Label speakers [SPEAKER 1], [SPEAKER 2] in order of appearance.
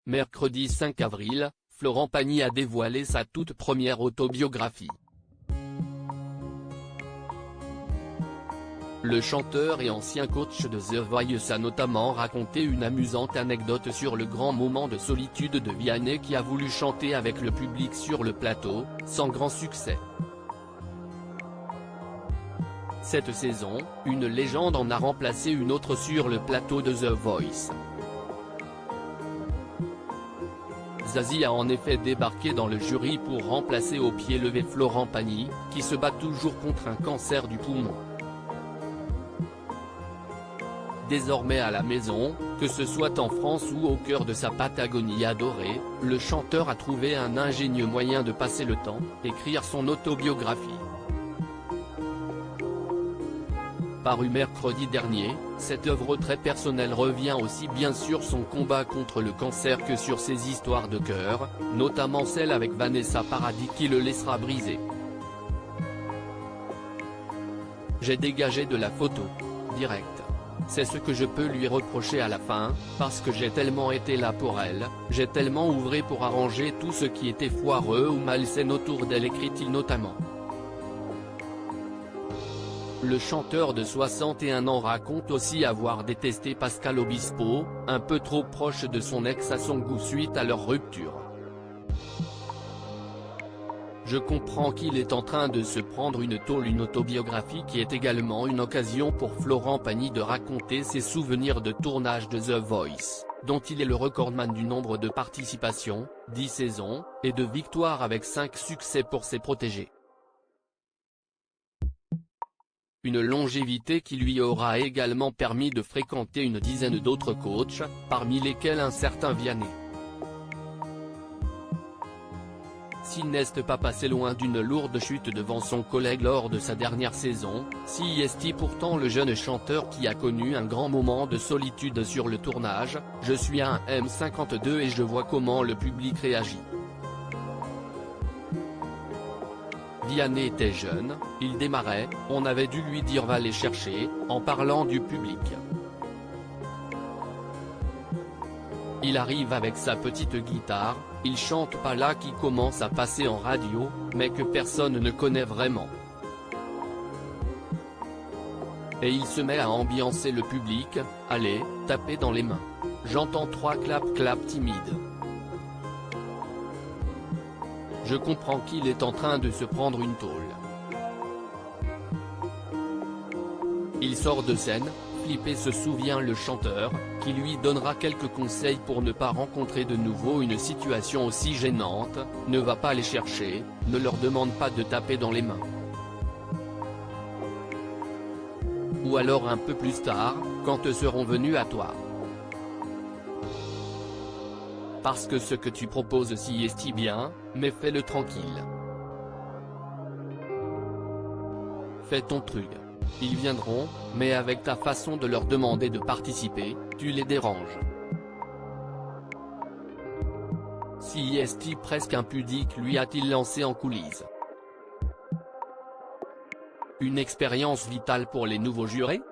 [SPEAKER 1] Mercredi 5 avril, Florent Pagny a dévoilé sa toute première autobiographie. Le chanteur et ancien coach de The Voice a notamment raconté une amusante anecdote sur le grand moment de solitude de Vianney qui a voulu chanter avec le public sur le plateau, sans grand succès. Cette saison, une légende en a remplacé une autre sur le plateau de The Voice. Zazie a en effet débarqué dans le jury pour remplacer au pied levé Florent Pagny, qui se bat toujours contre un cancer du poumon. Désormais à la maison, que ce soit en France ou au cœur de sa Patagonie adorée, le chanteur a trouvé un ingénieux moyen de passer le temps, écrire son autobiographie. Paru mercredi dernier, cette œuvre très personnelle revient aussi bien sur son combat contre le cancer que sur ses histoires de cœur, notamment celle avec Vanessa Paradis qui le laissera briser. J'ai dégagé de la photo. Direct. C'est ce que je peux lui reprocher à la fin, parce que j'ai tellement été là pour elle, j'ai tellement ouvré pour arranger tout ce qui était foireux ou malsain autour d'elle, écrit-il notamment. Le chanteur de 61 ans raconte aussi avoir détesté Pascal Obispo, un peu trop proche de son ex à son goût suite à leur rupture. Je comprends qu'il est en train de se prendre une tôle. Une autobiographie qui est également une occasion pour Florent Pagny de raconter ses souvenirs de tournage de The Voice, dont il est le recordman du nombre de participations, 10 saisons, et de victoires avec 5 succès pour ses protégés. Une longévité qui lui aura également permis de fréquenter une dizaine d'autres coachs, parmi lesquels un certain Vianney. S'il n'est pas passé loin d'une lourde chute devant son collègue lors de sa dernière saison, si est pourtant le jeune chanteur qui a connu un grand moment de solitude sur le tournage, je suis un M52 et je vois comment le public réagit. Vianney était jeune, il démarrait, on avait dû lui dire va les chercher, en parlant du public. Il arrive avec sa petite guitare, il chante pas là qui commence à passer en radio, mais que personne ne connaît vraiment. Et il se met à ambiancer le public, allez, taper dans les mains. J'entends 3 clap timides. Je comprends qu'il est en train de se prendre une tôle. Il sort de scène, flippé, se souvient le chanteur, qui lui donnera quelques conseils pour ne pas rencontrer de nouveau une situation aussi gênante, ne va pas les chercher, ne leur demande pas de taper dans les mains. Ou alors un peu plus tard, quand seront venus à toi. Parce que ce que tu proposes si est bien, mais fais-le tranquille. Fais ton truc. Ils viendront, mais avec ta façon de leur demander de participer, tu les déranges. Si est presque impudique lui a-t-il lancé en coulisses. Une expérience vitale pour les nouveaux jurés ?